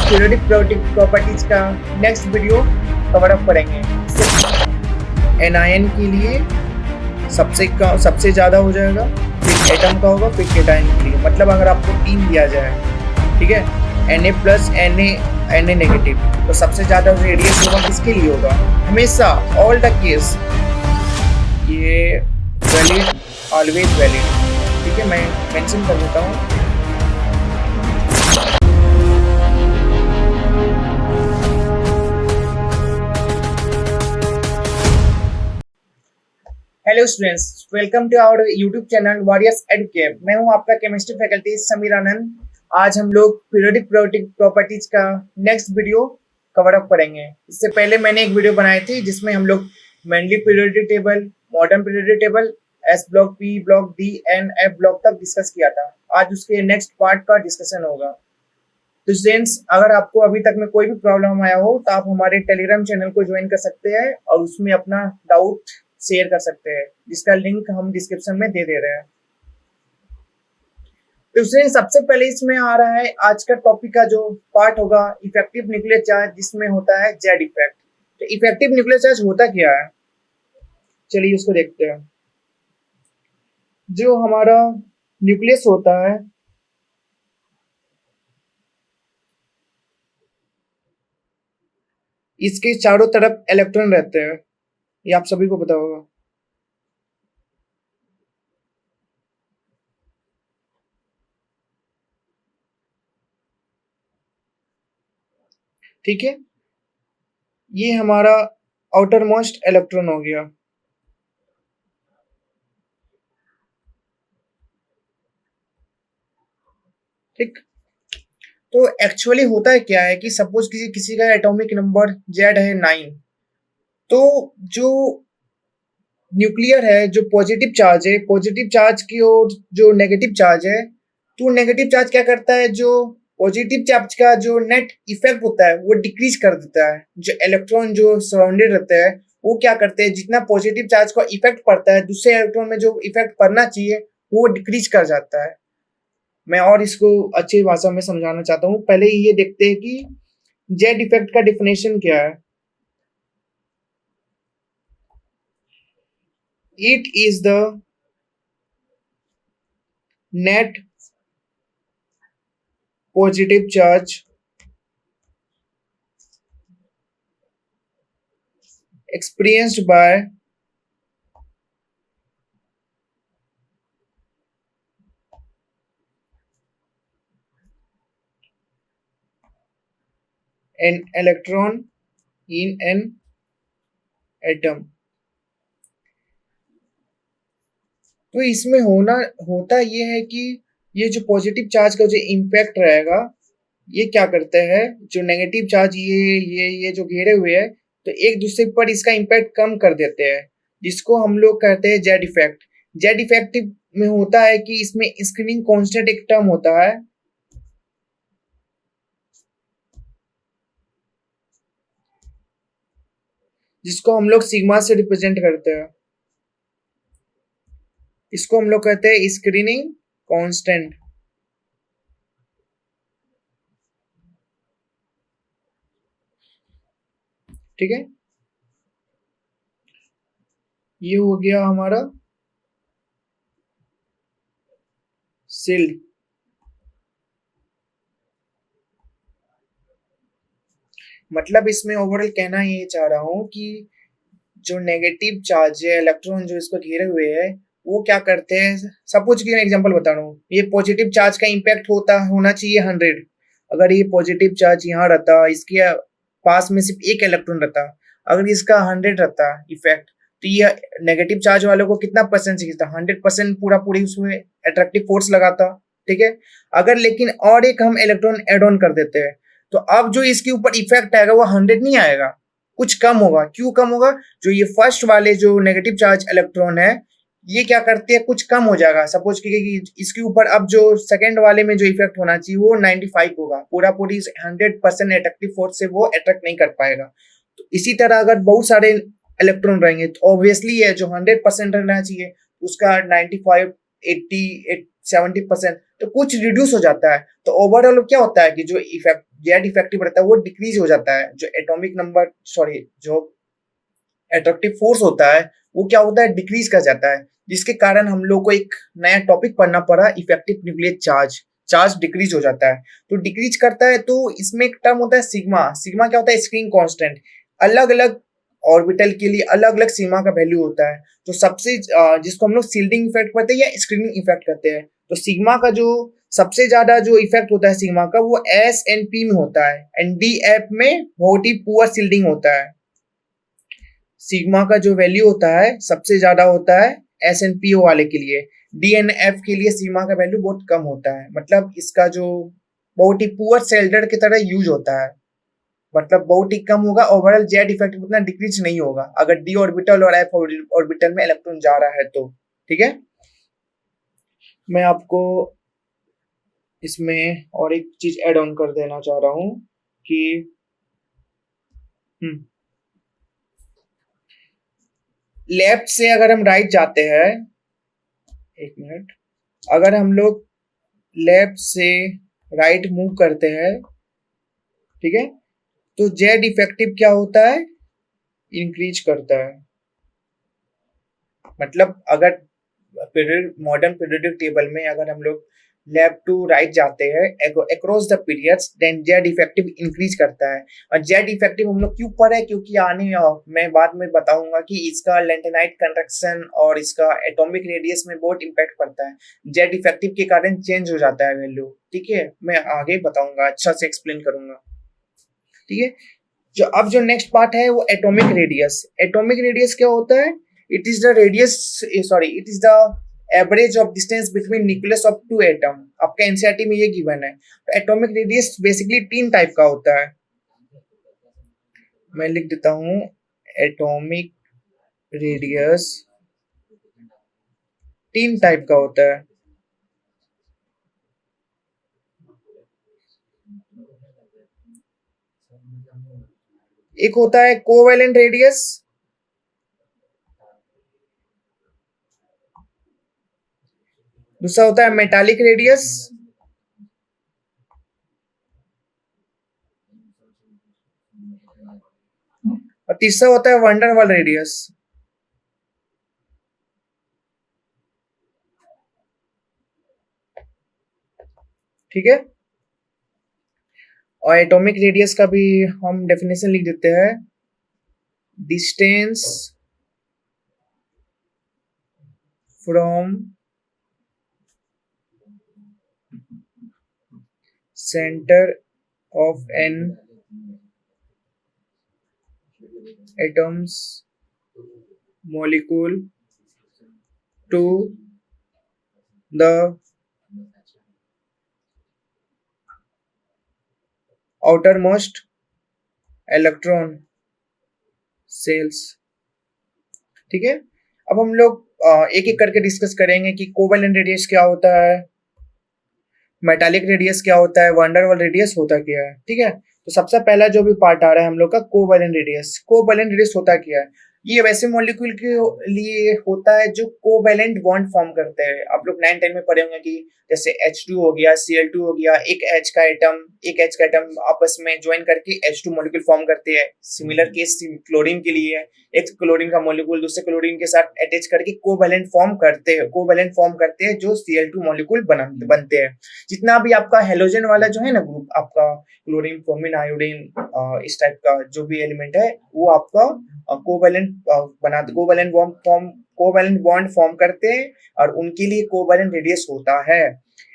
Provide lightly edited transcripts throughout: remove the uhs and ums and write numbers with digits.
Periodic properties का next video cover up करेंगे। Anion के लिए सबसे ज़्यादा हो जाएगा, फिर एटम का होगा, फिर केटायन के लिए। मतलब अगर आपको 3 दिया जाए, ठीक है, Na+, Na नेगेटिव, तो सबसे ज़्यादा रेडियस होगा किसके लिए होगा? हमेशा, ऑल द केस, ये वैलिड, ऑलवेज वैलिड। ठीक है, मैं मेंशन कर देता हूँ। Hello students, welcome to our YouTube channel Warriors Educate. मैं हूं आपका केमिस्ट्री फैकल्टी समीर आनंद। आज हम लोग पीरियोडिक प्रॉपर्टीज का नेक्स्ट वीडियो कवर अप करेंगे। इससे पहले मैंने एक वीडियो बनाई थी जिसमें हम लोग mainly periodic table, modern periodic table, S block, P block, D and F block तक डिस्कस किया था। आज उसके नेक्स्ट पार्ट का डिस्कशन होगा। तो स्टूडेंट्स, अगर आपको अभी तक में कोई भी प्रॉब्लम आया हो तो आप हमारे टेलीग्राम चैनल को ज्वाइन कर सकते हैं और उसमें अपना डाउट शेयर कर सकते हैं, जिसका लिंक हम डिस्क्रिप्शन में दे दे रहे हैं। तो स्टूडेंट्स, सबसे पहले इसमें आ रहा है आज का टॉपिक का जो पार्ट होगा, इफेक्टिव न्यूक्लियर चार्ज, जिसमें होता है जेड इफेक्ट। तो इफेक्टिव न्यूक्लियर चार्ज होता क्या है, चलिए उसको देखते हैं। जो हमारा न्यूक्लियस होता है, इसके चारों तरफ इलेक्ट्रॉन रहते हैं, ये आप सभी को पता होगा। ठीक है, ये हमारा आउटर मोस्ट इलेक्ट्रॉन हो गया। ठीक, तो एक्चुअली होता है क्या है कि सपोज किसी का एटॉमिक नंबर जेड है 9, तो जो न्यूक्लियर है, जो पॉजिटिव चार्ज है, पॉजिटिव चार्ज की ओर जो नेगेटिव चार्ज है, तो नेगेटिव चार्ज क्या करता है, जो पॉजिटिव चार्ज का जो नेट इफेक्ट होता है वो डिक्रीज कर देता है। जो इलेक्ट्रॉन जो सराउंडेड रहते हैं वो क्या करते हैं, जितना पॉजिटिव चार्ज का इफेक्ट पड़ता है दूसरे इलेक्ट्रॉन में जो इफेक्ट पड़ना चाहिए वो डिक्रीज कर जाता है। मैं और इसको अच्छी भाषा में समझाना चाहता हूँ। पहले ये देखते हैं कि जेड इफेक्ट का डेफिनेशन क्या है। It is the net positive charge experienced by an electron in an atom। तो इसमें होता ये है कि ये जो पॉजिटिव चार्ज का जो इम्पैक्ट रहेगा, ये क्या करते हैं, जो नेगेटिव चार्ज ये जो घेरे हुए है, तो एक दूसरे पर इसका इम्पैक्ट कम कर देते हैं, जिसको हम लोग कहते हैं जेड इफेक्ट। जेड इफेक्ट में होता है कि इसमें स्क्रीनिंग कांस्टेंट एक टर्म होता है, जिसको हम लोग सिग्मा से रिप्रेजेंट करते हैं। इसको हम लोग कहते हैं स्क्रीनिंग कांस्टेंट। ठीक है, ये हो गया हमारा शिल्ड। मतलब इसमें ओवरऑल कहना ये चाह रहा हूं कि जो नेगेटिव चार्ज है, इलेक्ट्रॉन जो इसको घेरे हुए है, वो क्या करते हैं। सपोज की मैं एग्जांपल बता रहा हूँ, ये पॉजिटिव चार्ज का इम्पैक्ट होना चाहिए 100। अगर ये पॉजिटिव चार्ज यहाँ रहता, इसके पास में सिर्फ एक इलेक्ट्रॉन रहता, अगर इसका 100 रहता इफेक्ट, तो ये नेगेटिव चार्ज वालों को कितना परसेंट चाहिए था, 100% पूरा पूरी उसमें अट्रैक्टिव फोर्स लगाता। ठीक है, अगर लेकिन और एक हम इलेक्ट्रॉन एड ऑन कर देते हैं, तो अब जो इसके ऊपर इफेक्ट आएगा वो 100 नहीं आएगा, कुछ कम होगा। क्यों कम होगा, जो ये फर्स्ट वाले जो नेगेटिव चार्ज इलेक्ट्रॉन है, ये क्या करते हैं, कुछ कम हो जाएगा। सपोज कि इसके ऊपर अब जो सेकंड वाले में जो इफेक्ट होना चाहिए वो 95 होगा, पूरा पूरी 100% अट्रैक्टिव फोर्स से वो अट्रैक्ट नहीं कर पाएगा। तो इसी तरह अगर बहुत सारे इलेक्ट्रॉन रहेंगे तो ऑब्वियसली है जो 100% रहना चाहिए उसका 95, 80, 70% तो कुछ रिड्यूस हो जाता है। तो ओवरऑल क्या होता है कि जो इफेक्ट जेड इफेक्टिव रहता है वो डिक्रीज हो जाता है, जो एटॉमिक नंबर सॉरी जो एट्रैक्टिव फोर्स होता है वो क्या होता है, डिक्रीज कर जाता है, जिसके कारण हम लोग को एक नया टॉपिक पढ़ना पड़ा, effective nuclear charge. Charge decrease हो जाता है, तो डिक्रीज करता है, तो इसमें एक टर्म होता है सिग्मा। सिग्मा क्या होता है, स्क्रीन कांस्टेंट। अलग अलग ऑर्बिटल के लिए अलग अलग सिग्मा का वैल्यू होता है। तो सबसे जिसको हम लोग शील्डिंग इफेक्ट कहते हैं या स्क्रीनिंग इफेक्ट कहते हैं, तो सिग्मा का जो सबसे ज्यादा जो इफेक्ट होता है सिग्मा का वो एस एंड पी में होता है, एंड डी एफ में बहुत ही पुअर शील्डिंग होता है। सिग्मा का जो वैल्यू होता है सबसे ज्यादा होता है एस एन पी ओ वाले के लिए। डी एन एफ के लिए सिग्मा का वैल्यू बहुत कम होता है, मतलब इसका जो बहुत ही पुअर शेल्डर की तरह यूज होता है, मतलब बहुत ही कम होगा। ओवरऑल जेड इफेक्ट उतना डिक्रीज नहीं होगा अगर डी ऑर्बिटल और एफ ऑर्बिटल में इलेक्ट्रॉन जा रहा है तो। ठीक है, मैं आपको इसमें और एक चीज ऐड ऑन कर देना चाह रहा हूं कि लेफ्ट से अगर हम राइट जाते हैं, एक मिनट, अगर हम लोग लेफ्ट से राइट मूव करते हैं, ठीक है, तो जेड इफेक्टिव क्या होता है, इंक्रीज करता है। मतलब अगर मॉडर्न पीरियोडिक टेबल में अगर हम लोग लेफ्ट टू राइट जाते हैं across the periods, then Z effective increase करता है। और जेड इफेक्टिव हम लोग क्यों पढ़े, क्योंकि आने मैं बाद में बताऊंगा कि इसका लेंटेनाइट कंडक्शन और इसका एटॉमिक रेडियस में बहुत इंपैक्ट पड़ता है। जेड इफेक्टिव के कारण चेंज हो जाता है वैल्यू। ठीक है, मैं आगे बताऊंगा, अच्छा से एक्सप्लेन करूंगा। ठीक है, जो नेक्स्ट पार्ट है वो एटॉमिक रेडियस। एटॉमिक रेडियस क्या होता है, it is the radius sorry it is the average of distance between nucleus of two atom. आपका एनसीईआरटी में ये गिवन है। तो एटॉमिक रेडियस बेसिकली तीन टाइप का होता है, मैं लिख देता हूं। एटॉमिक रेडियस तीन टाइप का होता है। एक होता है कोवेलेंट रेडियस, दूसरा होता है मेटालिक रेडियस, और तीसरा होता है वंडरवाल रेडियस। ठीक है, और एटॉमिक रेडियस का भी हम डेफिनेशन लिख देते हैं, distance from centre of an atoms molecule to the outermost electron cells। ठीक है, अब हम लोग एक एक करके डिस्कस करेंगे कि कोवेलेंट रेडियस क्या होता है, मेटालिक रेडियस क्या होता है, वंडरवाल रेडियस होता क्या है। ठीक है, तो सबसे पहला जो भी पार्ट आ रहा है हम लोग का कोवेलेंट रेडियस। कोवेलेंट रेडियस होता क्या है, ये वैसे मॉलिक्यूल के लिए होता है जो कोवेलेंट बॉन्ड फॉर्म करते हैं। आप लोग 9-10 में पढ़े होंगे कि जैसे H2 हो गया, Cl2 हो गया, एक H का एटम आपस में ज्वाइन करके H2 मॉलिक्यूल फॉर्म करते हैं। सिमिलर केस क्लोरीन के लिए है, एक क्लोरीन का मॉलिक्यूल दूसरे क्लोरीन के साथ अटैच करके कोवेलेंट फॉर्म करते हैं जो Cl2 मॉलिक्यूल बनते हैं। जितना भी आपका हेलोजन वाला जो है ना ग्रुप, आपका क्लोरीन, ब्रोमीन, आयोडीन, इस टाइप का जो भी एलिमेंट है वो आपका कोवेलेंट बॉन्ड फॉर्म करते हैं, और उनके लिए कोवेलेंट रेडियस होता है।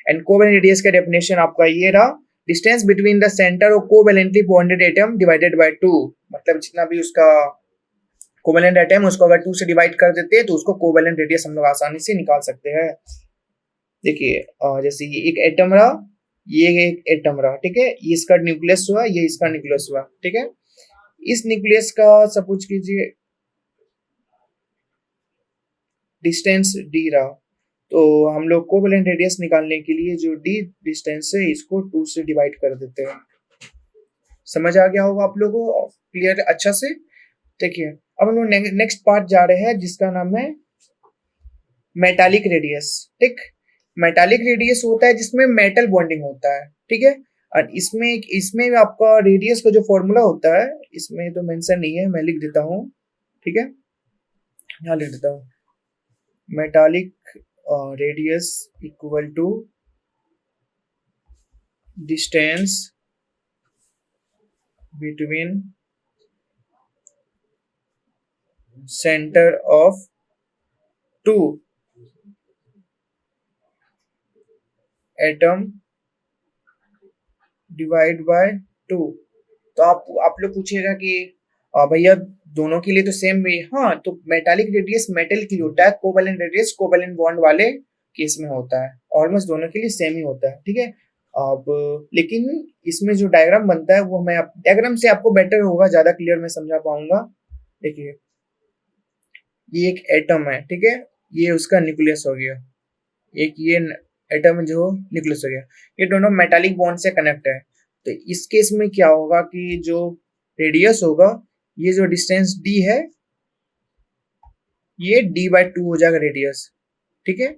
एंड कोवेलेंट रेडियस का डेफिनेशन आपका ये रहा, distance between the centre of covalently bonded atom divided by 2। मतलब जितना भी उसका कोवेलेंट एटम उसको अगर 2 से डिवाइड कर देते हैं तो उसको कोवेलेंट रेडियस हम लोग आसानी से निकाल सकते हैं। देखिए जैसे ये एक एटम रहा, ये एक एटम रहा, ठीक है, ये इसका न्यूक्लियस हुआ, ये इसका न्यूक्लियस हुआ। ठीक है, इस न्यूक्लियस का सपोज कीजिए डिस्टेंस डी रहा, तो हम लोग कोवेलेंट रेडियस निकालने के लिए जो डी डिस्टेंस है इसको 2 से डिवाइड कर देते हैं। समझ आ गया होगा आप लोगों को, क्लियर अच्छा से। देखिए अब हम लोग नेक्स्ट पार्ट जा रहे हैं जिसका नाम है मेटालिक रेडियस। ठीक, मेटालिक रेडियस होता है जिसमें मेटल बॉन्डिंग होता है, ठीक है। और इसमें आपका रेडियस का जो फॉर्मूला होता है, इसमें तो मेंशन नहीं है, मैं लिख देता हूँ, ठीक है, यहाँ लिख देता हूँ। Metallic radius equal to distance between centre of two atom divide by two. तो आप लोग पूछिएगा कि भैया दोनों के लिए तो सेम भी, हाँ, तो मेटालिक रेडियस मेटल के लिए होता है, कोवैलेंट रेडियस कोवैलेंट बॉन्ड वाले केस में होता है, ऑलमोस्ट दोनों के लिए सेम ही होता है, ठीक है। अब लेकिन इसमें जो डायग्राम बनता है वो मैं डायग्राम से आपको बेटर होगा, ज्यादा क्लियर मैं समझा पाऊंगा। देखिए ये एक एटम है, ठीक है, ये उसका न्यूक्लियस हो गया, एक ये एटम जो न्यूक्लियस हो गया, ये दोनों मेटालिक बॉन्ड से कनेक्ट है। तो इस केस में क्या होगा कि जो रेडियस होगा, ये जो डिस्टेंस डी है, ये डी बाई टू हो जाएगा रेडियस, ठीक है,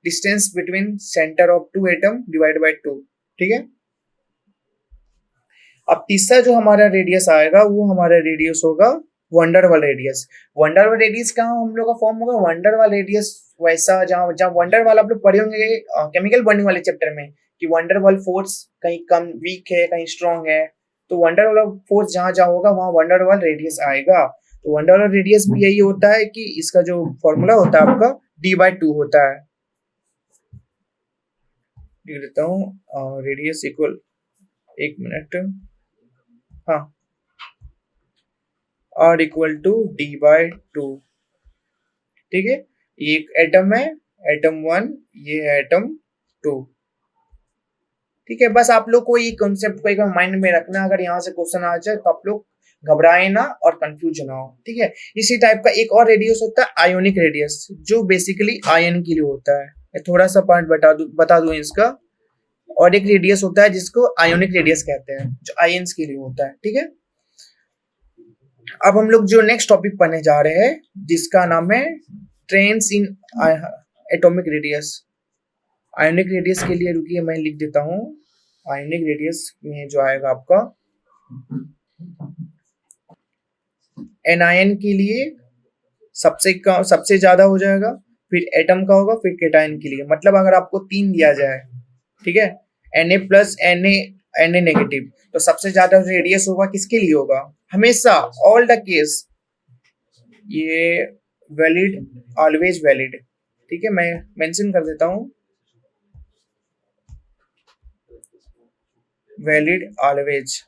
distance between centre of two atom divide by two, ठीक है। अब तीसरा जो हमारा रेडियस आएगा वो हमारा रेडियस होगा वंडरवाल रेडियस। वंडरवाल रेडियस कहाँ हम लोग का फॉर्म होगा, वंडरवाल रेडियस वैसा जहाँ जहाँ वंडरवाल आप लोग पढ़े होंगे केमिकल बॉन्डिंग वाले चैप्टर में, कि वंडरवाल फोर्स कहीं कम वीक है कहीं स्ट्रांग है, तो वंडरवाल फोर्स जहाँ जहाँ होगा वहाँ वंडरवाल रेडियस आएगा। तो वंडरवाल रेडियस भी यही होता है कि इसका जो फॉर्मूला होता है आपका डी बाई टू होता है। लिख देता हूँ रेडियस इक्वल, एक मिनट, हाँ, R equal to D by two, ठीक है। ये एक एटम है, एटम वन, ये है एटम टू, ठीक है। बस आप लोग को ये कॉन्सेप्ट को एक माइंड में रखना, अगर यहाँ से क्वेश्चन आ जाए तो आप लोग घबराए ना और कंफ्यूज ना हो, ठीक है। इसी टाइप का एक और रेडियस होता है आयोनिक रेडियस, जो बेसिकली आयन के लिए होता है। मैं थोड़ा सा पॉइंट बता दूं इसका। और एक रेडियस होता है जिसको आयोनिक रेडियस कहते हैं, जो आयंस के लिए होता है, ठीक है। अब हम लोग जो नेक्स्ट टॉपिक पढ़ने जा रहे हैं जिसका नाम है trends in atomic radius. Ionic radius के लिए रुकिए मैं लिख देता हूँ। आयोनिक रेडियस में जो आएगा आपका एनायन के लिए सबसे ज्यादा हो जाएगा, फिर एटम का होगा, फिर केटायन के लिए। मतलब अगर आपको तीन दिया जाए, ठीक है, Na प्लस Na नेगेटिव, तो सबसे ज्यादा रेडियस होगा किसके लिए होगा, हमेशा ऑल द केस, ये वैलिड, ऑलवेज वैलिड, ठीक है, मैं मेंशन कर देता हूँ वैलिड ऑलवेज,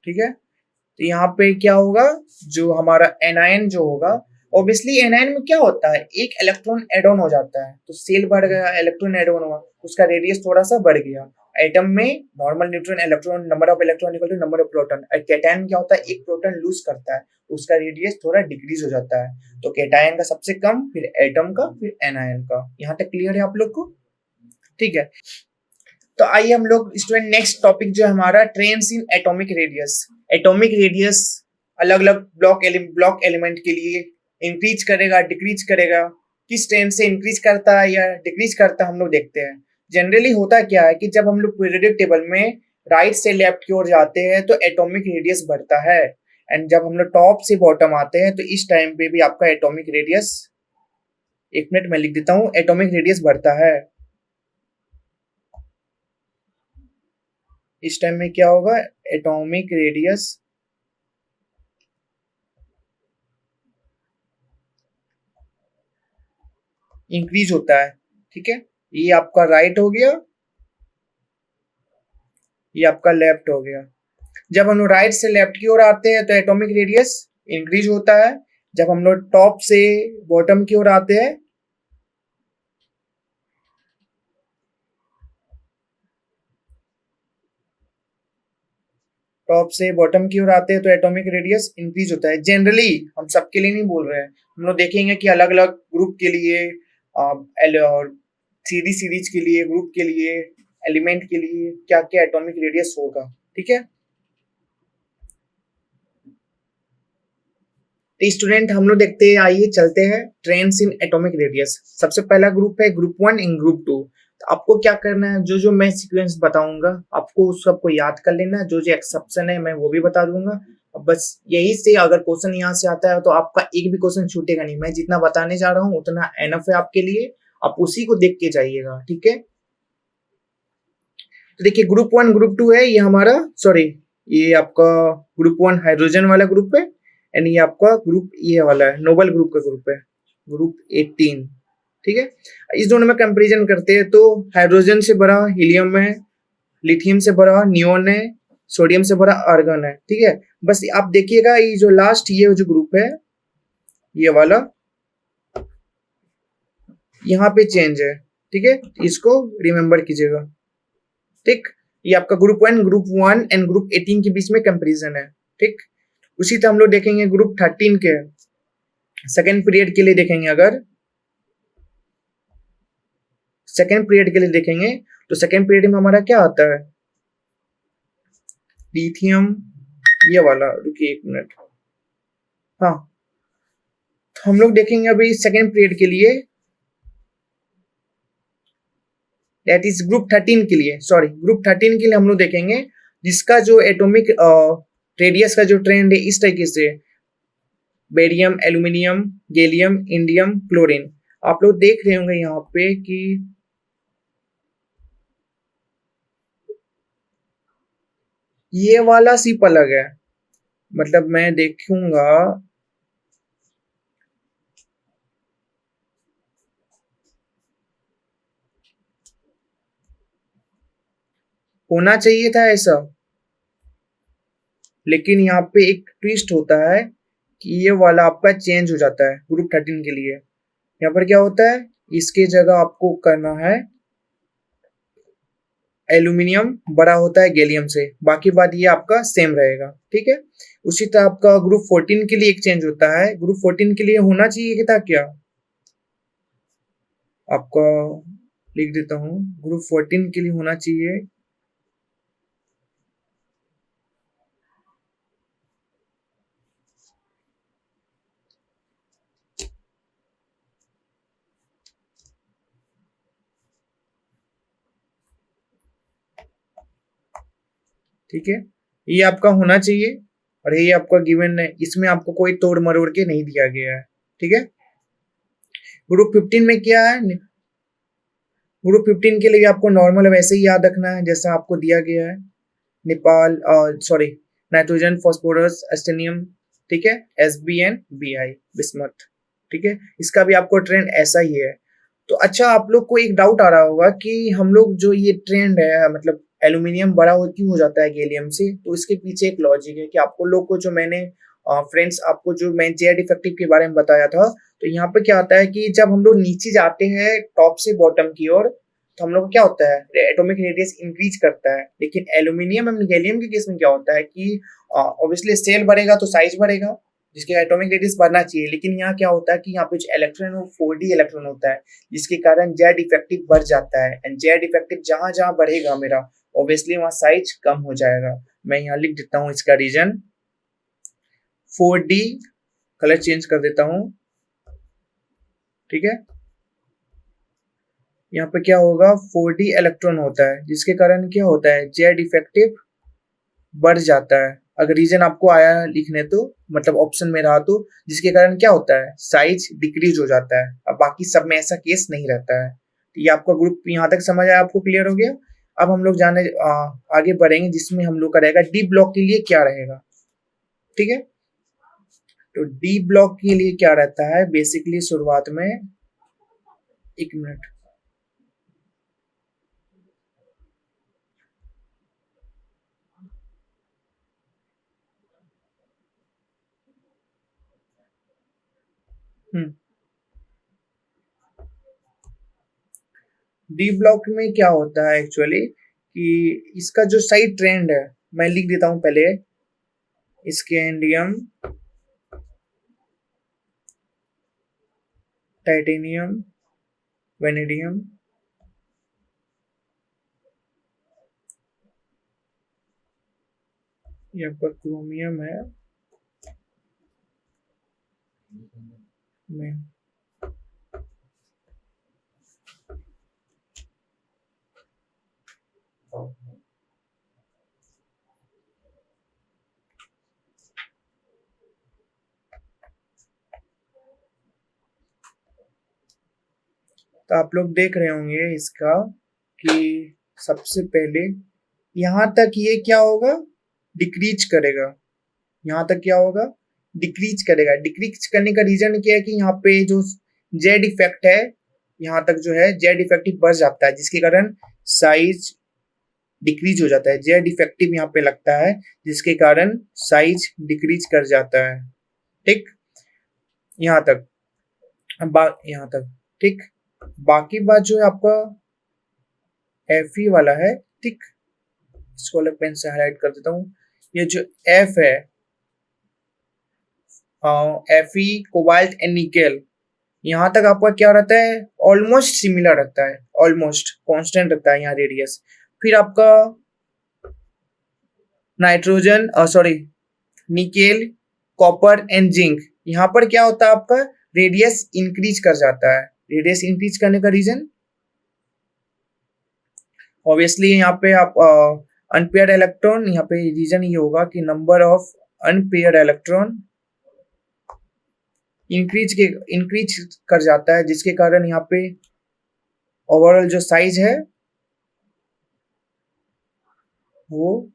ठीक है। तो यहाँ पे क्या होगा, जो हमारा एनायन जो होगा, ऑब्वियसली एनायन में क्या होता है, एक इलेक्ट्रॉन एड ऑन हो जाता है, तो सेल बढ़ गया, इलेक्ट्रॉन एड ऑन हुआ, उसका रेडियस थोड़ा सा बढ़ गया। एटम में normal neutron electron, number of electron equal to number of proton. Cation क्या होता है, एक प्रोटॉन लूज करता है, उसका रेडियस थोड़ा डिक्रीज हो जाता है। तो केटायन का सबसे कम, फिर एटम का, फिर एनायन का। यहाँ तक क्लियर है आप लोग को, ठीक है। तो आइए हम लोग स्टूडेंट नेक्स्ट टॉपिक जो हमारा trends in atomic radius. Atomic radius अलग अलग ब्लॉक एलिमेंट के लिए इंक्रीज करेगा डिक्रीज करेगा, किस ट्रेंड से इंक्रीज करता है या डिक्रीज करता है हम लोग देखते हैं। जनरली होता क्या है कि जब हम लोग पीरियोडिक टेबल में राइट से लेफ्ट की ओर जाते हैं तो एटॉमिक रेडियस बढ़ता है, एंड जब हम लोग टॉप से बॉटम आते हैं तो इस टाइम पे भी आपका एटॉमिक रेडियस, एक मिनट में लिख देता हूँ, एटॉमिक रेडियस बढ़ता है। इस टाइम में क्या होगा, एटॉमिक रेडियस इंक्रीज होता है, ठीक है। ये आपका राइट हो गया, ये आपका लेफ्ट हो गया। जब हम लोग राइट से लेफ्ट की ओर आते हैं तो एटॉमिक रेडियस इंक्रीज होता है, जब हम लोग टॉप से बॉटम की ओर आते हैं, टॉप से बॉटम की ओर आते हैं तो एटॉमिक रेडियस इंक्रीज होता है। जनरली हम सबके लिए नहीं बोल रहे हैं, हम लोग देखेंगे कि अलग अलग ग्रुप के लिए और सीरीज सीरीज के लिए, ग्रुप के लिए, एलिमेंट के लिए क्या क्या एटॉमिक रेडियस होगा, ठीक है। तो स्टूडेंट हम लोग देखते हैं, आइए चलते हैं ट्रेंड्स इन एटॉमिक रेडियस। सबसे पहला ग्रुप है ग्रुप 1 इन ग्रुप 2। तो आपको क्या करना है, जो जो मैं सीक्वेंस बताऊंगा आपको उस सबको याद कर लेना, जो जो एक्सेप्शन है मैं वो भी बता दूंगा। अब बस यही से अगर क्वेश्चन यहाँ से आता है तो आपका एक भी क्वेश्चन छूटेगा नहीं। मैं जितना बताने जा रहा हूँ उतना एनफ है आपके लिए, आप उसी को देख के जाइएगा, ठीक है। तो देखिए ग्रुप 1 ग्रुप 2 है, ये हमारा सॉरी ये आपका ग्रुप 1 हाइड्रोजन वाला ग्रुप है, एंड ये आपका ग्रुप ये वाला है नोबल ग्रुप का ग्रुप है, ग्रुप 18, ठीक है। इस दोनों में कंपैरिजन करते हैं तो हाइड्रोजन से बड़ा हीलियम है, लिथियम से बड़ा नियोन है, सोडियम से बड़ा आर्गन है, ठीक है। बस आप देखिएगा ये जो लास्ट ये जो ग्रुप है ये वाला यहाँ पे चेंज है, ठीक है, इसको रिमेंबर कीजिएगा, ठीक। ये आपका ग्रुप 1 एंड ग्रुप 18 के बीच में कंपैरिजन है, ठीक। उसी तरह हम लोग देखेंगे ग्रुप 13 के सेकेंड पीरियड के लिए देखेंगे, अगर सेकेंड पीरियड के लिए देखेंगे तो सेकेंड पीरियड में हमारा क्या आता है, लिथियम ये वाला, रुकिए एक मिनट, हाँ। तो हम लोग देखेंगे अभी सेकेंड पीरियड के लिए, दैट इज ग्रुप 13 के लिए, सॉरी ग्रुप 13 के लिए हम लोग देखेंगे जिसका जो एटॉमिक रेडियस का जो ट्रेंड है इस तरीके से, barium, aluminium, gallium, indium, chlorine. आप लोग देख रहे होंगे यहाँ पे कि ये वाला सिप अलग है, मतलब मैं देखूंगा होना चाहिए था ऐसा, लेकिन यहाँ पे एक ट्विस्ट होता है कि ये वाला आपका चेंज हो जाता है ग्रुप 13 के लिए। यहाँ पर क्या होता है, इसके जगह आपको करना है एल्यूमिनियम बड़ा होता है गैलियम से, बाकी बात ये आपका सेम रहेगा, ठीक है। उसी तरह आपका ग्रुप 14 के लिए एक चेंज होता है, ग्रुप 14 के लिए होना चाहिए था क्या, आपका लिख देता हूँ, ग्रुप 14 के लिए होना चाहिए ठीक है, ये आपका होना चाहिए, और ये आपका गिवन है, इसमें आपको कोई तोड़ मरोड़ के नहीं दिया गया है, ठीक है। ग्रुप 15 में क्या है, ग्रुप 15 के लिए आपको नॉर्मल वैसे ही याद रखना है जैसा आपको दिया गया है, नेपाल सॉरी नाइट्रोजन, फास्फोरस, एस्टेनियम, ठीक है, SbN Bi बिस्मथ, ठीक है। इसका भी आपको ट्रेंड ऐसा ही है। तो अच्छा आप लोग को एक डाउट आ रहा होगा कि हम लोग जो ये ट्रेंड है मतलब एल्यूमिनियम बड़ा हो क्यों हो जाता है गैलियम से, तो इसके पीछे एक लॉजिक है कि आपको लोग को जो मैंने फ्रेंड्स आपको जो मैं जेड डिफेक्टिव के बारे में बताया था, तो यहाँ पे क्या आता है कि जब हम लोग नीचे जाते हैं टॉप से बॉटम की ओर, तो हम लोग को क्या होता है एटॉमिक रेडियस इंक्रीज करता है, लेकिन एल्यूमिनियम एंड गैलियम के केस में क्या होता है कि ऑब्वियसली सेल बढ़ेगा तो साइज बढ़ेगा, जिसके एटॉमिक रेडियस बढ़ना चाहिए, लेकिन यहाँ क्या होता है कि यहाँ पे जो इलेक्ट्रॉन है वो 4d इलेक्ट्रॉन होता है, जिसके कारण जेड इफेक्टिव बढ़ जाता है, एंड जेड इफेक्टिव जहां जहां बढ़ेगा मेरा ऑब्वियसली वहां साइज कम हो जाएगा। मैं यहाँ लिख देता हूँ इसका रीजन 4d, कलर चेंज कर देता हूँ, ठीक है। यहाँ पे क्या होगा 4d इलेक्ट्रॉन होता है, जिसके कारण क्या होता है जेड इफेक्टिव बढ़ जाता है। अगर रीजन आपको आया लिखने तो मतलब ऑप्शन में रहा तो, जिसके कारण क्या होता है साइज डिक्रीज हो जाता है, अब बाकी सब में ऐसा केस नहीं रहता है। तो ये आपका ग्रुप यहाँ तक समझ आया, आपको क्लियर हो गया। अब हम लोग जाने आगे बढ़ेंगे जिसमें हम लोग का रहेगा डी ब्लॉक के लिए क्या रहेगा, ठीक है। तो डी ब्लॉक के लिए क्या रहता है बेसिकली शुरुआत में, एक मिनट, डी ब्लॉक में क्या होता है एक्चुअली कि इसका जो सही ट्रेंड है मैं लिख देता हूं पहले, स्कैंडियम, टाइटेनियम, वेनेडियम, यहाँ पर क्रोमियम है, में तो आप लोग देख रहे होंगे इसका कि सबसे पहले यहाँ तक ये क्या होगा, डिक्रीज करेगा। यहाँ तक क्या होगा, डिक्रीज करेगा। डिक्रीज करने का रीजन क्या है कि यहाँ पे जो जेड इफेक्ट है, यहाँ तक जो है जेड इफेक्टिव बढ़ जाता है, जिसके कारण साइज डिक्रीज हो जाता है। जेड इफेक्टिव यहाँ पे लगता है, जिसके कारण साइज डिक्रीज कर जाता है। ठीक, यहाँ तक, यहाँ तक ठीक। बाकी बात जो है आपका एफ ई वाला है, ठीक, इसको अलग पेन से हाईलाइट कर देता हूँ। ये जो एफ है, F E cobalt and nickel, यहाँ तक आपका क्या रहता है, ऑलमोस्ट सिमिलर रहता है, ऑलमोस्ट कांस्टेंट रहता है यहाँ रेडियस। फिर आपका nitrogen, sorry, nickel, copper and zinc, यहाँ पर क्या होता है, आपका रेडियस इंक्रीज कर जाता है। रेडियस इंक्रीज करने का रीजन ऑब्वियसली यहाँ पे आप अनपेयर्ड इलेक्ट्रॉन, यहाँ पे रीजन ये होगा कि number of unpaired electron increase कर जाता है, जिसके कारण यहाँ पे ओवरऑल जो साइज है वो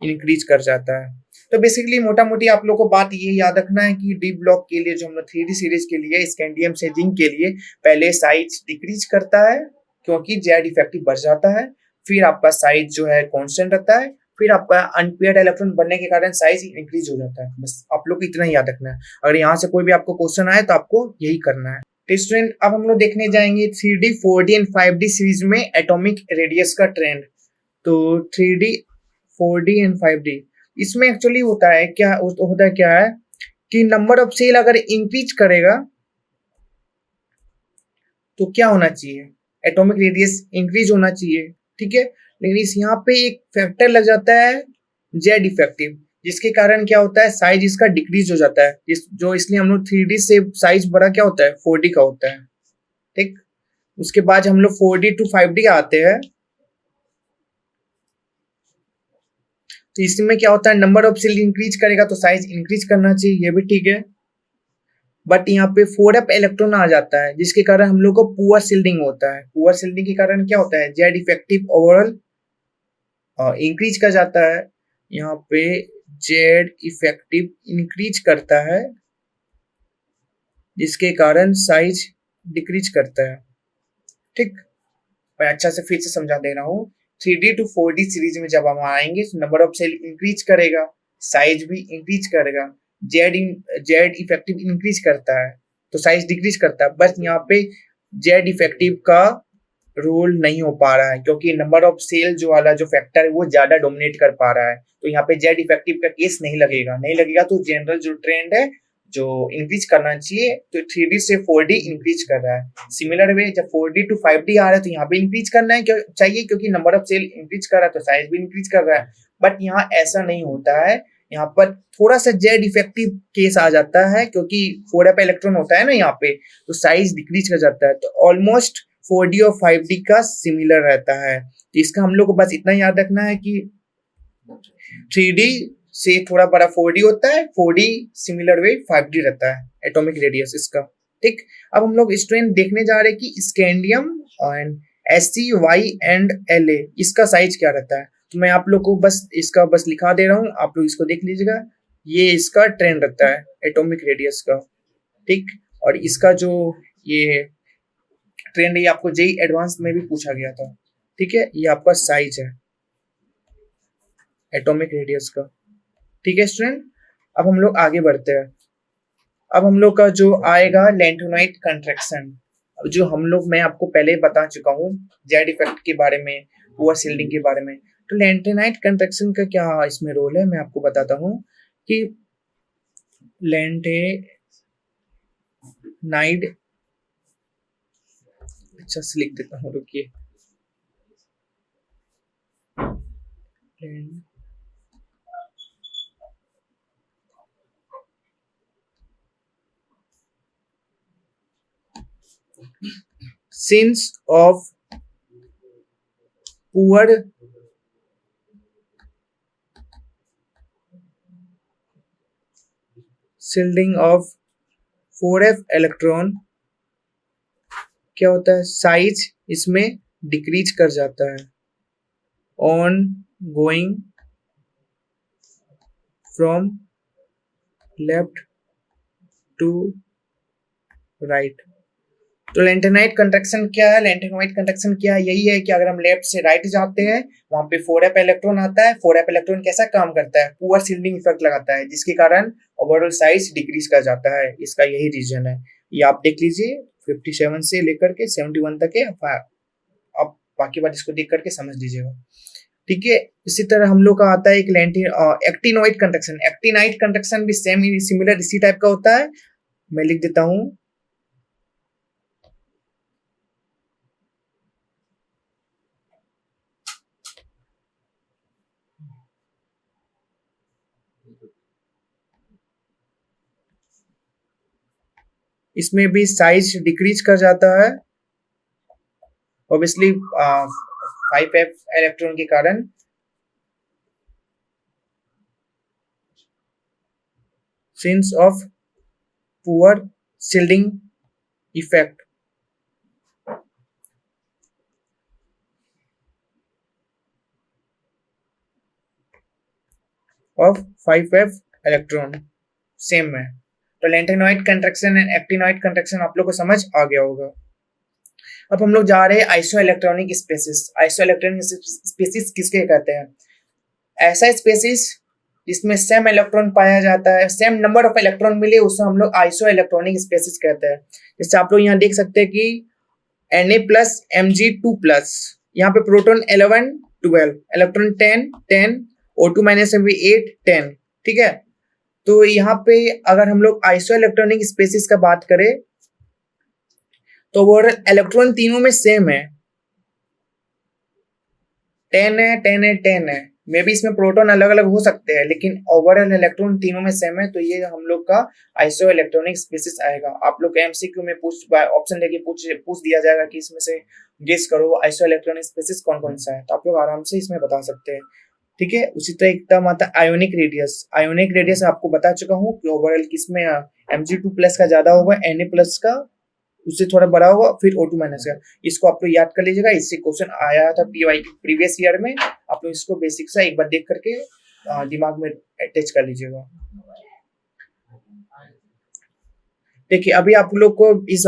इंक्रीज कर जाता है। तो बेसिकली मोटा मोटी आप लोगों को बात ये याद रखना है कि डी ब्लॉक के लिए जो हम लोग 3D सीरीज के लिए स्कैंडियम से जिंक के लिए पहले साइज डिक्रीज करता है क्योंकि जेड इफेक्टिव बढ़ जाता है। फिर आपका साइज जो है कांस्टेंट रहता है। फिर आपका अनपेयर्ड इलेक्ट्रॉन बनने के कारण साइज इंक्रीज हो जाता है। बस आप लोग को इतना ही याद रखना है। अगर यहाँ से कोई भी आपको क्वेश्चन आए तो आपको यही करना है। तो स्टूडेंट अब हम लोग देखने जाएंगे 3D 4D and 5D series में एटॉमिक रेडियस का ट्रेंड। तो 3D 4D एंड 5D इसमें एक्चुअली होता है क्या, होता है क्या है कि नंबर ऑफ सेल अगर इंक्रीज करेगा तो क्या होना चाहिए, एटॉमिक रेडियस इंक्रीज होना चाहिए, ठीक है। लेकिन इस यहाँ पे एक फैक्टर लग जाता है जेड इफेक्टिव, जिसके कारण क्या होता है, साइज इसका डिक्रीज हो जाता है। जो इसलिए हम लोग 3D से साइज बड़ा क्या होता है, 4D का होता है, ठीक। उसके बाद हम लोग 4D टू 5D आते हैं। तो इसमें क्या होता है, नंबर ऑफ सेल इंक्रीज करेगा तो साइज इंक्रीज करना चाहिए, ये भी ठीक है। बट यहाँ पे 4f इलेक्ट्रॉन आ जाता है, जिसके कारण हम लोग को पुअर शिल्डिंग होता है। पुअर शिल्डिंग के कारण क्या होता है, जेड इफेक्टिव ओवरऑल इंक्रीज कर जाता है। यहाँ पे जेड इफेक्टिव इंक्रीज करता है, जिसके कारण साइज डिक्रीज करता है, ठीक। मैं अच्छा से फिर से समझा दे रहा हूँ। 3D टू 4D सीरीज में जब हम आएंगे तो नंबर ऑफ सेल इंक्रीज करेगा, साइज भी इंक्रीज करेगा। जेड इफेक्टिव इंक्रीज करता है तो साइज डिक्रीज करता है। बस यहाँ पे जेड इफेक्टिव का रोल नहीं हो पा रहा है, क्योंकि नंबर ऑफ सेल जो वाला जो फैक्टर है वो ज्यादा डोमिनेट कर पा रहा है। तो यहाँ पे जेड इफेक्टिव का केस नहीं लगेगा, नहीं लगेगा। तो जनरल जो ट्रेंड है जो इंक्रीज करना चाहिए, तो 3D से 4D इंक्रीज कर रहा है। सिमिलर वे जब 4D टू 5D आ रहा है तो यहाँ पे इंक्रीज करना है चाहिए, क्योंकि नंबर ऑफ सेल इंक्रीज कर रहा है तो साइज भी इंक्रीज कर रहा है। बट यहाँ ऐसा नहीं होता है, यहाँ पर थोड़ा सा जेड इफेक्टिव केस आ जाता है, क्योंकि 4f इलेक्ट्रॉन होता है ना यहाँ पे, तो साइज डिक्रीज कर जाता है। तो ऑलमोस्ट 4D और 5D का सिमिलर रहता है। तो इसका हम लोग को बस इतना याद रखना है कि 3D से थोड़ा बड़ा 4D होता है, 4D सिमिलर वे 5D रहता है, एटॉमिक रेडियस इसका, ठीक। अब हम लोग स्टूडेंट देखने जा रहे हैं कि scandium and SCY and La इसका साइज क्या रहता है। तो मैं आप लोग को बस इसका बस लिखा दे रहा हूँ, आप लोग इसको देख लीजिएगा। ये इसका ट्रेंड रहता है एटॉमिक रेडियस का, ठीक। और इसका जो ये ट्रेंड है, ये आपको जेई एडवांस में भी पूछा गया था, ठीक है। ये आपका साइज है एटॉमिक रेडियस का, ठीक है स्टूडेंट। अब हम लोग आगे बढ़ते हैं। अब हम लोग का जो आएगा लैंथेनाइट कंट्रैक्शन। अब जो हम लोग, मैं आपको पहले ही बता चुका हूँ जेड इफेक्ट के बारे में, पुअर शिल्डिंग के बारे में। तो लैंथेनाइट कंट्रैक्शन का क्या इसमें रोल है, मैं आपको बताता हूँ कि लैंथेनाइट, अच्छा से लिख देता हूँ, रुकिए। since of poor shielding of 4f electron क्या होता है, साइज इसमें डिक्रीज कर जाता है on going from left to right. तो लेंथेनाइट कंट्रैक्शन क्या है, लेंथेनाइट कंट्रैक्शन क्या है, यही है कि अगर हम लेफ्ट से राइट जाते हैं वहां पे 4f इलेक्ट्रॉन आता है। 4f इलेक्ट्रॉन कैसा काम करता है, पुअर शील्डिंग इफेक्ट लगाता है, जिसके कारण ओवरऑल साइज डिक्रीज कर जाता है। इसका यही रीजन है। ये आप देख लीजिए 57 से लेकर के 71 तक है। आप बाकी बात इसको देख करके समझ लीजिएगा, ठीक है। इसी तरह हम लोग का आता है एक एक्टिनोइड कंट्रैक्शन। एक्टिनाइट कंट्रैक्शन भी सेम सिमिलर इसी टाइप का होता है। मैं लिख देता हूं, इसमें भी साइज डिक्रीज कर जाता है ऑब्वियसली 5f इलेक्ट्रॉन के कारण। Since of poor shielding effect of 5f electron same है। तो lanthanoid contraction and actinoid contraction आप लोग को समझ आ गया होगा। अब हम लोग जा रहे हैं isoelectronic species. Isoelectronic species किसके कहते हैं, ऐसा स्पेसिस जिसमें सेम इलेक्ट्रॉन पाया जाता है, सेम नंबर ऑफ इलेक्ट्रॉन मिले, उसको हम लोग आइसो इलेक्ट्रॉनिक स्पेसिस कहते हैं। जैसे आप लोग यहाँ देख सकते हैं कि Na+Mg2+, यहाँ पे प्रोटॉन 11 12 इलेक्ट्रॉन 10 10 O2 माइनस में भी 8 10, ठीक है। तो यहाँ पे अगर हम लोग आइसो इलेक्ट्रॉनिक स्पेसिस का बात करें तो वो इलेक्ट्रॉन तीनों में सेम है, 10 है 10 है 10 है। मे भी इसमें प्रोटॉन अलग अलग हो सकते हैं, लेकिन ओवरऑल इलेक्ट्रॉन तीनों में सेम है। तो ये हम लोग का आइसो इलेक्ट्रॉनिक स्पेसिस आएगा। आप लोग के एमसीक्यू में ऑप्शन लेके पूछ दिया जाएगा कि इसमें से गेस करो आइसो इलेक्ट्रॉनिक स्पेसिस कौन कौन सा है, तो आप लोग आराम से इसमें बता सकते हैं, ठीक है। उसी तरह एक टर्म आता है आयोनिक रेडियस। आयोनिक रेडियस आपको बता चुका हूँ कि ओवरऑल किसमें Mg2+ का ज्यादा होगा, Na+ का उससे थोड़ा बड़ा होगा, फिर O2 माइनस का। इसको आप लोग याद कर लीजिएगा, इससे क्वेश्चन आया था पीवाई प्रीवियस ईयर में। आप लोग इसको बेसिक सा एक बार देख करके दिमाग में अटैच कर लीजिएगा। देखिए अभी आप लोग को इस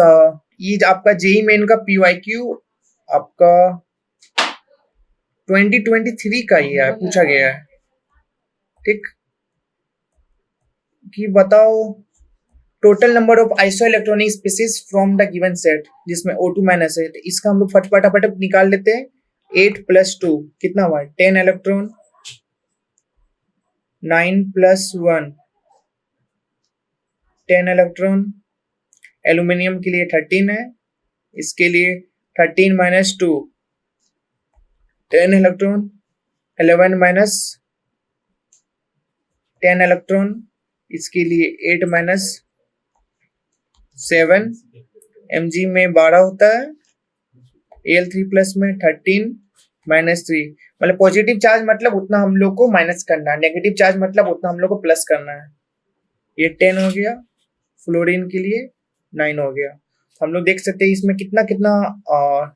ये आपका जेई मेन का पीवाईक्यू आपका 2023 का ही है, पूछा गया है, ठीक। कि बताओ total number of iso electronic species from the given set, जिसमें O2 माइनस है। तो इसका हम लोग फटाफट निकाल लेते हैं। 8 + 2 कितना हुआ, 10 इलेक्ट्रॉन। 9 + 1 10 इलेक्ट्रॉन। एल्यूमिनियम के लिए 13 है, इसके लिए 13 - 2 10 इलेक्ट्रॉन। 11 - 10 इलेक्ट्रॉन, इसके लिए 8 - 7 Mg में 12 होता है। Al3+ में 13 - 3, मतलब पॉजिटिव चार्ज मतलब उतना हम लोग को माइनस करना है, नेगेटिव चार्ज मतलब उतना हम लोग को प्लस करना है। ये 10 हो गया, फ्लोरीन के लिए 9 हो गया। हम लोग देख सकते हैं इसमें कितना कितना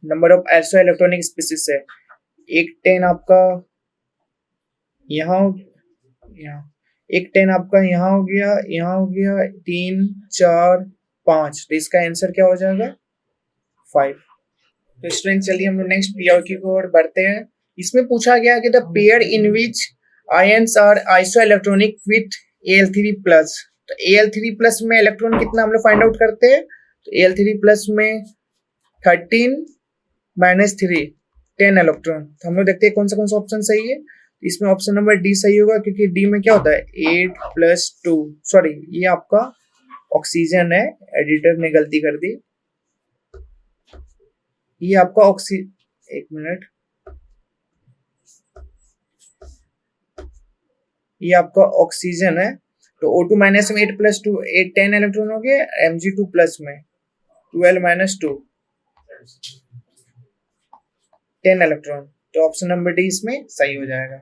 number of iso electronic species है। एक 10 आपका यहाँ, एक 10 आपका यहाँ हो गया, यहाँ हो गया, 3 4 5। तो इसका आंसर क्या हो जाएगा, 5। तो स्टूडेंट चलिए हम लोग नेक्स्ट पीआरक्यू की ओर बढ़ते हैं। इसमें पूछा गया कि the pair in which ions are isoelectronic with Al3+। तो Al3+ में इलेक्ट्रॉन कितना हम लोग फाइंड आउट करते हैं। तो Al3+ में 13 - 3 10 इलेक्ट्रॉन। तो हम लोग देखते हैं कौन सा ऑप्शन सही है। इसमें ऑप्शन नंबर डी सही होगा, क्योंकि डी में क्या होता है 8 + 2, सॉरी ये आपका ऑक्सीजन है, एडिटर ने गलती कर दी। ये आपका एक मिनट, ये आपका ऑक्सीजन है। तो O2 माइनस में 8 + 2 8 10 इलेक्ट्रॉन हो गए Mg2+ में। 12 माइनस 2, 10 इलेक्ट्रॉन। तो ऑप्शन नंबर डी इसमें सही हो जाएगा।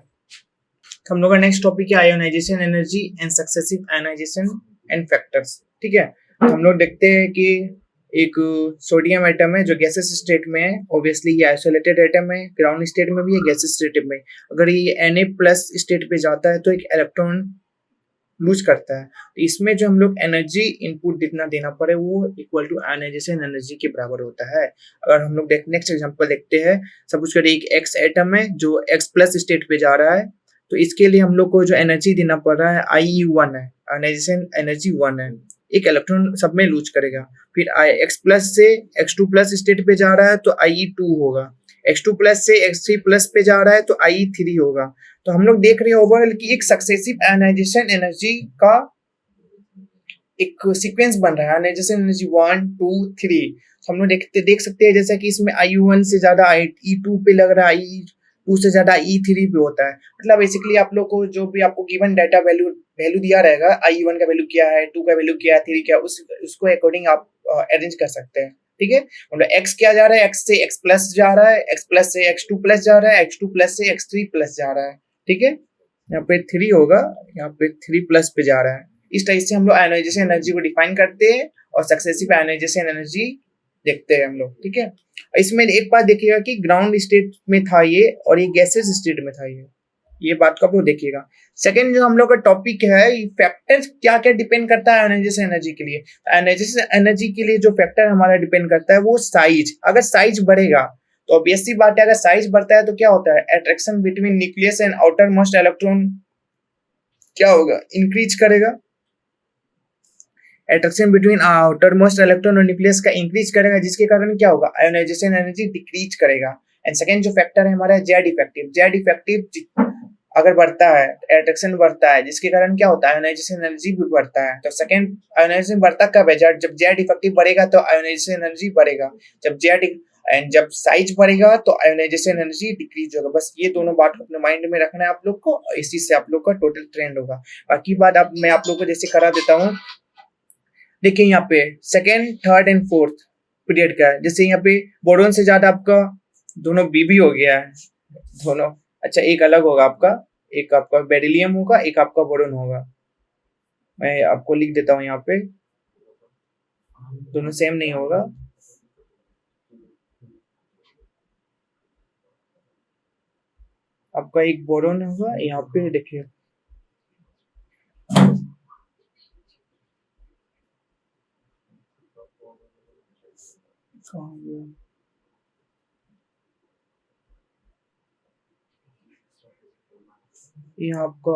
हम लोग का नेक्स्ट टॉपिक है ionization energy and successive ionization and factors. ठीक है, तो हम लोग देखते हैं कि एक सोडियम एटम है जो गैसेस स्टेट में है। ऑब्वियसली ये आइसोलेटेड एटम है, ग्राउंड स्टेट में भी है, गैसेस स्टेट में। अगर ये Na प्लस स्टेट पे जाता है तो एक इलेक्ट्रॉन लूज करता है। तो इसमें जो हम लोग एनर्जी इनपुट जितना देना पड़े वो इक्वल टू आयोनाइजेशन एनर्जी के बराबर होता है। अगर हम लोग नेक्स्ट एग्जांपल देखते हैं, सपोज करिए एक एक्स एटम है जो एक्स प्लस स्टेट पे जा रहा है, तो इसके लिए हम लोग को जो एनर्जी देना पड़ रहा है IE1 है, आयोनाइजेशन एनर्जी 1 है। एक इलेक्ट्रॉन सब में लूज करेगा। फिर एक्स प्लस से x2 प्लस स्टेट पे जा रहा है तो IE2 होगा, x2 प्लस से x3 प्लस पे जा रहा है तो IE3 होगा। तो हम लोग देख रहे हैं ओवरऑल कि एक सक्सेसिव आयोनाइजेशन एनर्जी का एक सीक्वेंस बन रहा है, आयोनाइजेशन एनर्जी 1 2 3। तो हम लोग देख सकते हैं जैसा कि इसमें IU1 से ज्यादा IE2 पे लग रहा है, IE2 से ज्यादा IE3 पे होता है। मतलब बेसिकली आप लोग को जो भी आपको गिवन डाटा वैल्यू दिया रहेगा, IE1 का वैल्यू क्या है, 2 का वैल्यू क्या है, 3 क्या है, उसको अकॉर्डिंग आप अरेंज कर सकते हैं। ठीक है, मतलब x क्या जा रहा है, x से x प्लस जा रहा है, x प्लस से x2 प्लस जा रहा है, x2 प्लस से x3 प्लस जा रहा है। ठीक है, यहाँ पे 3 होगा, यहाँ पे 3 प्लस पे जा रहा है। इस टाइप से हम लोग आयोनाइजेशन एनर्जी को डिफाइन करते हैं और सक्सेसिव आयोनाइजेशन एनर्जी देखते हैं हम लोग। ठीक है, इसमें एक बात देखिएगा कि ग्राउंड स्टेट में था ये और ये गैसेस स्टेट में था ये बात को आप लोग देखिएगा। सेकेंड जो हम लोग का टॉपिक है, फैक्टर क्या क्या डिपेंड करता है आयोनाइजेशन एनर्जी के लिए। आयोनाइजेशन एनर्जी के लिए जो फैक्टर हमारा डिपेंड करता है वो साइज। अगर साइज बढ़ेगा तो ऑब्वियस सी बात है, अगर साइज बढ़ता है तो क्या होता है, attraction between nucleus and outer most electron क्या होगा, इंक्रीज करेगा। Attraction between outer most electron और न्यूक्लियस का इंक्रीज करेगा, जिसके कारण क्या होगा, आयोनाइजेशन एनर्जी डिक्रीज करेगा। एंड सेकेंड जो फैक्टर है हमारा जेड इफेक्टिव। जेड इफेक्टिव अगर बढ़ता है, अट्रैक्शन बढ़ता है, जिसके कारण क्या होता है, आयोनाइजेशन एनर्जी भी बढ़ता है। तो सेकेंड आयोनाइजेशन बढ़ता कब है, जब जेड इफेक्टिव बढ़ेगा तो आयोनाइजेशन एनर्जी बढ़ेगा। जब जेड एंड जब साइज बढ़ेगा तो आयोनाइजेशन एनर्जी डिक्रीज होगा। बस ये दोनों बात को अपने माइंड में रखना है आप लोग को, इसी से आप लोग का टोटल ट्रेंड होगा। बाकी बात अब मैं आप लोग को जैसे करा देता हूँ। देखिए यहाँ पे second third and fourth period का है। जैसे यहाँ पे बोरोन से ज्यादा आपका दोनों बीबी हो गया है, दोनों। अच्छा, एक अलग होगा आपका, एक आपका बेरिलियम होगा, एक आपका बोरोन होगा। मैं आपको लिख देता हूँ यहाँ पे, दोनों सेम नहीं होगा। आपका एक बोरोन होगा, यहाँ पे देखिए ये आपका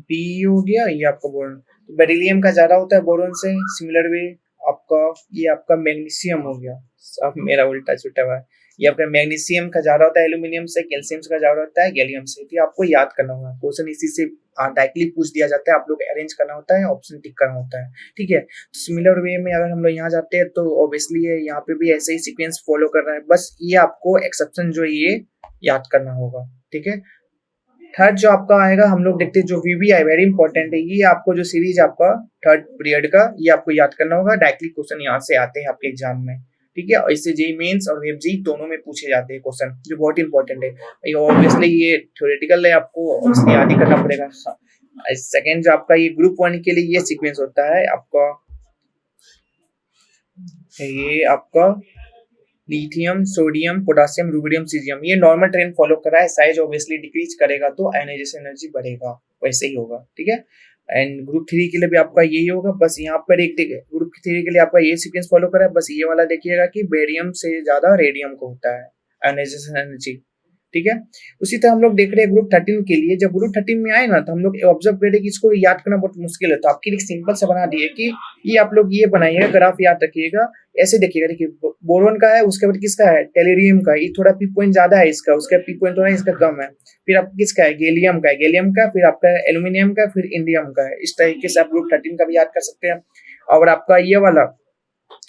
बी हो गया, ये आपका बोरोन। तो बेरिलियम का ज्यादा होता है बोरोन से। सिमिलर वे आपका ये आपका मैग्नीशियम हो गया, सब मेरा उल्टा छुटा हुआ है। ये आपका मैग्नीशियम का ज्यादा होता है एल्यूमिनियम से, कैल्शियम का ज्यादा होता है गैलियम से। तो आपको याद करना होगा, क्वेश्चन इसी से डायरेक्टली पूछ दिया जाता है, आप लोग अरेंज करना होता है, ऑप्शन टिक करना होता है। ठीक है, सिमिलर वे में अगर हम लोग यहाँ जाते हैं तो ऑब्वियसली यहाँ पे भी ऐसे ही सीक्वेंस फॉलो कर रहा है। बस ये आपको एक्सेप्शन जो ये याद करना होगा। ठीक है, थर्ड जो आपका आएगा, हम लोग देखते हैं जो VBI वेरी इंपॉर्टेंट है। ये आपको जो सीरीज आपका थर्ड पीरियड का, ये आपको याद करना होगा। डायरेक्टली क्वेश्चन यहाँ से आते हैं आपके एग्जाम में। ठीक है, और इससे जेईई मेंस और वेबजी दोनों में पूछे जाते हैं क्वेश्चन, जो बहुत इंपॉर्टेंट है। ये ऑब्वियसली ये थ्योरेटिकल है, आपको ऑब्वियसली याद ही करना पड़ेगा। सेकेंड जो आपका ये ग्रुप 1 के लिए ये सीक्वेंस होता है आपका, ये आपका lithium, sodium, potassium, rubidium, caesium. ये नॉर्मल ट्रेंड फॉलो कर रहा है। साइज ऑब्वियसली डिक्रीज करेगा तो आयोनाइजेशन एनर्जी बढ़ेगा, वैसे ही होगा। ठीक है, एंड ग्रुप 3 के लिए भी आपका यही होगा। बस यहाँ पर एक ग्रुप 3 के लिए आपका ये सीक्वेंस फॉलो कर रहा है। बस ये वाला देखिएगा कि बेरियम से ज्यादा रेडियम को होता है आयोनाइजेशन एनर्जी। ठीक है, उसी तरह हम लोग देख रहे हैं ग्रुप 13 के लिए। जब ग्रुप 13 में आए ना तो हम लोग ऑब्जर्व करें कि इसको याद करना बहुत मुश्किल है। तो आपके लिए सिंपल से बना दिए कि ये आप लोग ये बनाइएगा, ग्राफ याद रखिएगा। ऐसे देखिएगा, देखिए बोरोन का है, उसके बाद किसका है, टेलुरियम का। ये थोड़ा पी पॉइंट ज्यादा है इसका, उसका पी पॉइंट थोड़ा इसका कम है। फिर आपका किसका है, गैलियम का है, गैलियम का, फिर आपका एल्यूमिनियम का, फिर इंडियम का है। इस तरीके से आप ग्रुप 13 का भी याद कर सकते हैं। और आपका ये वाला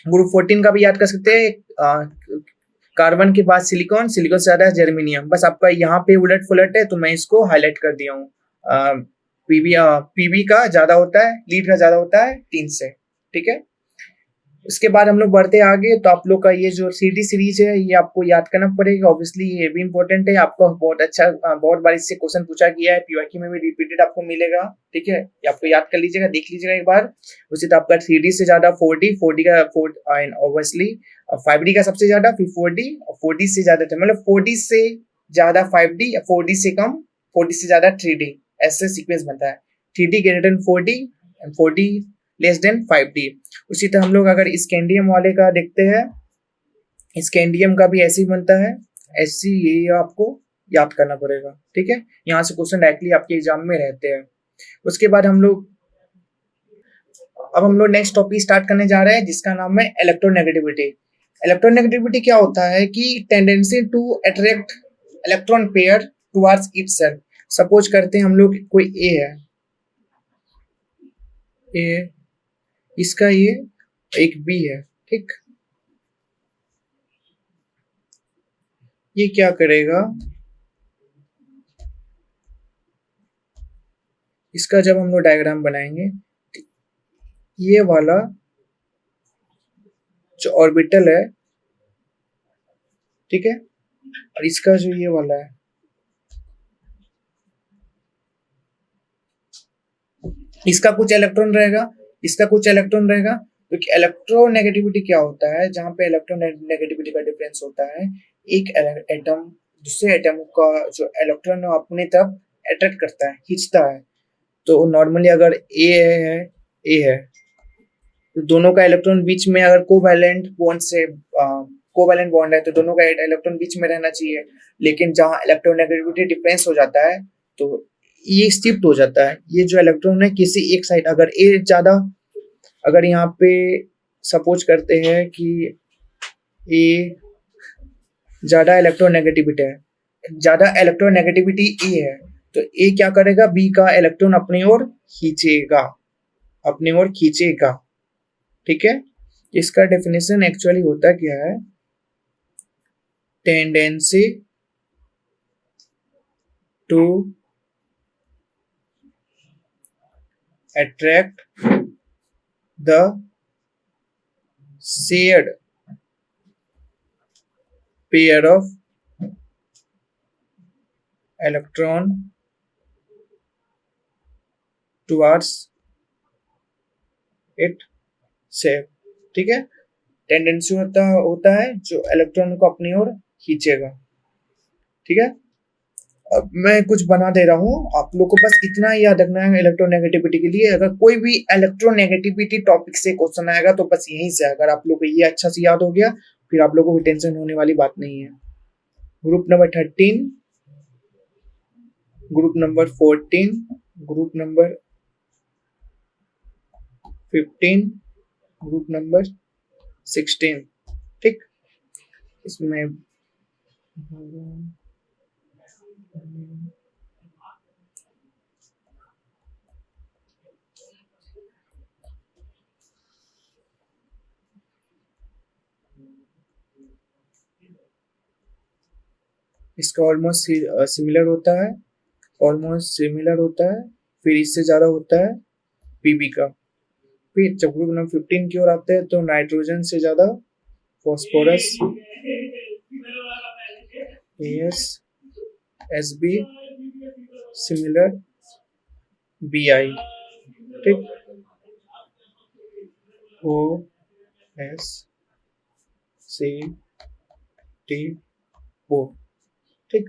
ग्रुप 14 का भी याद कर सकते हैं। कार्बन के बाद सिलिकॉन, सिलिकॉन से ज्यादा है जर्मेनियम। बस आपका यहाँ पे उलट फुलट है तो मैं इसको हाईलाइट कर दिया हूँ। पीबी का ज्यादा होता है, लीड का ज्यादा होता है 3 से। ठीक है, उसके बाद हम लोग बढ़ते आगे, तो आप लोग का ये जो सीडी सीरीज है ये आपको याद करना पड़ेगा। ऑब्वियसली ये भी इंपॉर्टेंट है, आपको बहुत अच्छा बहुत बार इससे क्वेश्चन पूछा गया है, पीवाईक्यू में भी रिपीटेड आपको मिलेगा। ठीक है, ये आपको याद कर लीजिएगा, देख लीजिएगा एक बार। उसी तो आपका 3D से ज्यादा 4D, 4D का 4 ऑब्वियसली 5D का सबसे ज्यादा, फिर 4D और 4D से ज्यादा थे, मतलब 4D से ज्यादा 5D या 4D से कम 4D से ज्यादा 3D, ऐसे सीक्वेंस बनता है। 3D greater than 4D and 4D less than 5D। उसी तरह हम लोग अगर स्कैंडियम वाले का देखते हैं, स्कैंडियम का भी ऐसे ही बनता है, ऐसे ये आपको याद करना पड़ेगा। ठीक है, यहाँ से क्वेश्चन डायरेक्टली आपके एग्जाम में रहते हैं। उसके बाद अब हम लोग नेक्स्ट टॉपिक स्टार्ट करने जा रहे हैं, जिसका नाम है इलेक्ट्रोनेगेटिविटी। इलेक्ट्रोनेगेटिविटी क्या होता है कि tendency to attract electron pair towards itself. Suppose करते हैं हम लोग कोई ए है, ए इसका ये एक बी है, ठीक। ये क्या करेगा, इसका जब हम लोग डायग्राम बनाएंगे, ये वाला जो ऑर्बिटल है, ठीक है, और इसका जो ये वाला है, इसका कुछ इलेक्ट्रॉन रहेगा, इसका कुछ इलेक्ट्रॉन रहेगा। क्योंकि इलेक्ट्रोनेगेटिविटी क्या होता है, जहां पे इलेक्ट्रोनेगेटिविटी का डिफरेंस होता है, एक एटम दूसरे एटम का जो इलेक्ट्रॉन है अपनी तरफ अट्रैक्ट करता है, खींचता है। तो नॉर्मली अगर ए है तो दोनों का इलेक्ट्रॉन बीच में, अगर कोवैलेंट बॉन्ड है तो दोनों का इलेक्ट्रॉन बीच में रहना चाहिए। लेकिन जहां इलेक्ट्रोनेगेटिविटी डिफरेंस हो जाता है तो ये शिफ्ट हो जाता है। ये जो इलेक्ट्रॉन है किसी एक साइड, अगर ए ज्यादा, अगर यहाँ पे सपोज करते हैं कि ए ज्यादा इलेक्ट्रोनेगेटिविटी है, ज्यादा इलेक्ट्रोनेगेटिविटी ए है, तो ए क्या करेगा, बी का इलेक्ट्रॉन अपनी ओर खींचेगा, अपनी ओर खींचेगा। ठीक है, इसका डेफिनेशन एक्चुअली होता क्या है, tendency to attract the shared pair of electron towards itself. ठीक है, टेंडेंसी होता है जो इलेक्ट्रॉन को अपनी ओर खींचेगा। ठीक है, अब मैं कुछ बना दे रहा हूँ, आप लोग को बस इतना ही याद रखना है इलेक्ट्रोनेगेटिविटी के लिए। अगर कोई भी इलेक्ट्रोनेगेटिविटी टॉपिक से क्वेश्चन आएगा तो बस यहीं से, अगर आप लोग को ये अच्छा से याद हो गया, फिर आप लोगों को टेंशन होने वाली बात नहीं है। Group number 13, group number 14, group number 15, group number 16। ठीक, इसमें इसका ऑलमोस्ट सिमिलर होता है, ऑलमोस्ट सिमिलर होता है, फिर इससे ज्यादा होता है पीबी का। फिर जब ग्रुप नंबर 15 की ओर आते हैं तो नाइट्रोजन से ज्यादा phosphorus, S S B similar B I. ठीक, O S C T O. ठीक,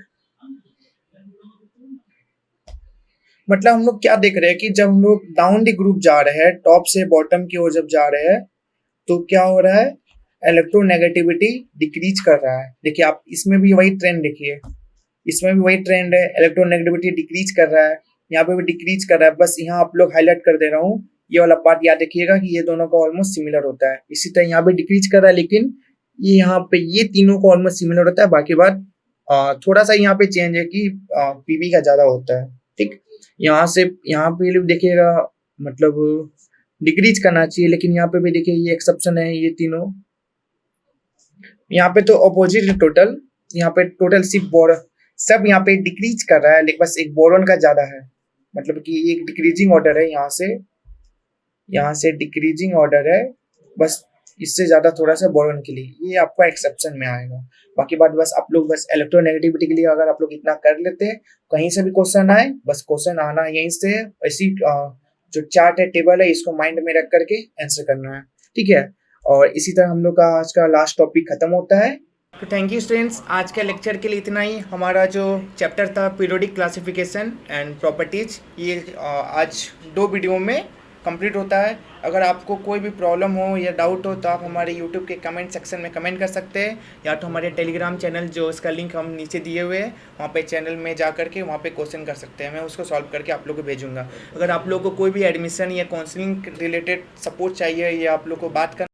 मतलब हम लोग क्या देख रहे हैं कि जब हम लोग डाउन द ग्रुप जा रहे हैं, टॉप से बॉटम की ओर जब जा रहे हैं, तो क्या हो रहा है, इलेक्ट्रोनेगेटिविटी डिक्रीज कर रहा है। देखिए आप इसमें भी वही ट्रेंड देखिए, इसमें भी वही ट्रेंड है, इलेक्ट्रोनेगेटिविटी डिक्रीज कर रहा है, यहाँ पे भी डिक्रीज कर रहा है। बस यहाँ आप लोग हाईलाइट कर दे रहा हूँ, ये वाला पार्ट याद रखिएगा कि ये दोनों का ऑलमोस्ट सिमिलर होता है। इसी तरह यहाँ पे डिक्रीज कर रहा है, लेकिन ये यहाँ पे ये तीनों का ऑलमोस्ट सिमिलर होता है। बाकी बात थोड़ा सा यहाँ पे चेंज है कि पीबी का ज्यादा होता है। ठीक, यहाँ से यहाँ पे देखिएगा, मतलब डिक्रीज करना चाहिए, लेकिन यहाँ पे भी देखिए ये एक्सेप्शन है, ये तीनों यहाँ पे तो अपोजिट है टोटल। यहाँ पे टोटल सिर्फ सब यहाँ पे डिक्रीज कर रहा है, लेकिन बस एक बोरॉन का ज्यादा है, मतलब कि एक डिक्रीजिंग ऑर्डर है, यहाँ से डिक्रीजिंग ऑर्डर है, बस इससे ज़्यादा थोड़ा सा बोरॉन के लिए, ये आपका एक्सेप्शन में आएगा। बाकी बात बस आप लोग बस इलेक्ट्रोनेगेटिविटी के लिए अगर आप लोग इतना कर लेते हैं, कहीं से भी क्वेश्चन आए, बस क्वेश्चन आना यहीं से है, ऐसी जो चार्ट है, टेबल है, इसको माइंड में रख करके आंसर करना है, ठीक है। और इसी तरह हम लोग का आज का लास्ट टॉपिक खत्म होता है। तो थैंक यू स्टूडेंट्स, आज के लेक्चर के लिए इतना ही। हमारा जो चैप्टर था पीरियोडिक क्लासिफिकेशन एंड प्रॉपर्टीज, ये आज 2 वीडियो में कंप्लीट होता है। अगर आपको कोई भी प्रॉब्लम हो या डाउट हो तो आप हमारे यूट्यूब के कमेंट सेक्शन में कमेंट कर सकते हैं, या तो हमारे टेलीग्राम चैनल जो इसका लिंक हम नीचे दिए हुए हैं वहाँ पे चैनल में जा करके वहाँ पे क्वेश्चन कर सकते हैं, मैं उसको सॉल्व करके आप लोग को भेजूँगा। अगर आप लोग को कोई भी एडमिशन या काउंसलिंग रिलेटेड सपोर्ट चाहिए या आप लोग को बात कर